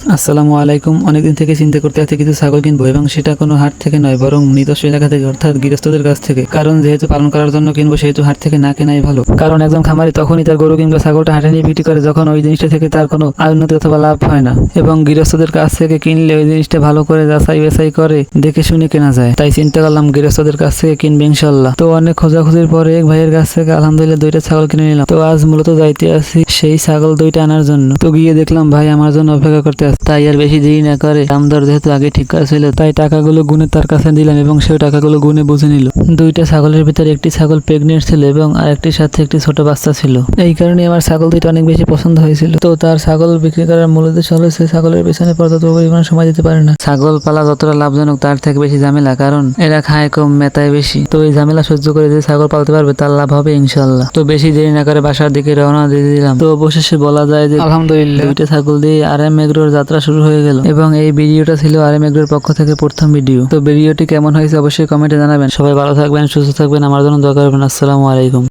আসসালামু আলাইকুম। অনেকদিন থেকে চিন্তা করতে আছি কিছু ছাগল কিনবো, এবং সেটা কোনো হাট থেকে নয় বরং নিজস্ব এলাকা থেকে, অর্থাৎ গৃহস্থদের কাছ থেকে। কারণ যেহেতু পালন করার জন্য কিনবো, সেহেতু হাট থেকে না কেনাই ভালো। কারণ একজন খামারি তখনই তার গরু কিংবা ছাগলটা হাটে নিয়ে বিক্রি করে যখন ওই জিনিসটা থেকে তার কোনো আয় উন্নতি অথবা লাভ হয় না। এবং গৃহস্থদের কাছ থেকে কিনলে ওই জিনিসটা ভালো করে যাচাই বাছাই করে দেখে শুনে কেনা যায়। তাই চিন্তা করলাম গৃহস্থদের কাছ থেকে কিনবে ইনশাল্লাহ। তো অনেক খোঁজাখুঁজির পরে এক ভাইয়ের কাছ থেকে আলহামদুলিল্লাহ 2টা ছাগল কিনে নিলাম। তো আজ মূলত যাইতে আছি সেই ছাগল 2টা আনার জন্য। তো গিয়ে দেখলাম ভাই আমার জন্য অপেক্ষা করতে আছে। তাই আর বেশি দেরি না করে, দাম দর যেহেতু আগে ঠিক করা ছিল, তাই টাকাগুলো গুনে তার কাছে দিলাম এবং সেই টাকাগুলো গুনে বুঝে নিল। 2টা ছাগলের ভিতরে একটি ছাগল প্রেগনেন্ট ছিল এবং আরেকটির সাথে একটি ছোট বাচ্চা ছিল। এই কারণে আমার ছাগল 2টা অনেক বেশি পছন্দ হয়েছিল। তো তার ছাগল বিক্রি করার মূল উদ্দেশ্য হলো সে ছাগলের পেছনে পর্যাপ্ত পরিমাণ সময় দিতে পারে না। ছাগল পালা যতটা লাভজনক তার থেকে বেশি ঝামেলা, কারণ এরা খায় কম মেতায় বেশি। তো এই ঝামেলা সহ্য করে যে ছাগল পালতে পারবে তার লাভ হবে ইনশাল্লাহ। তো বেশি দেরি না করে বাসার দিকে রওনা দিয়ে দিলাম। তো অবশেষে বলা যায় যে আলহামদুলিল্লাহ 2টা ছাগল দিয়ে RM এগ্রোর যাত্রা শুরু হয়ে গেল। এবং এই ভিডিওটা ছিল RM এগ্রোর পক্ষ থেকে প্রথম ভিডিও। তো ভিডিওটি কেমন হয়েছে অবশ্যই কমেন্টে জানাবেন। সবাই ভালো থাকবেন, সুস্থ থাকবেন, আমার জন্য দোয়া করবেন। আসসালামু আলাইকুম।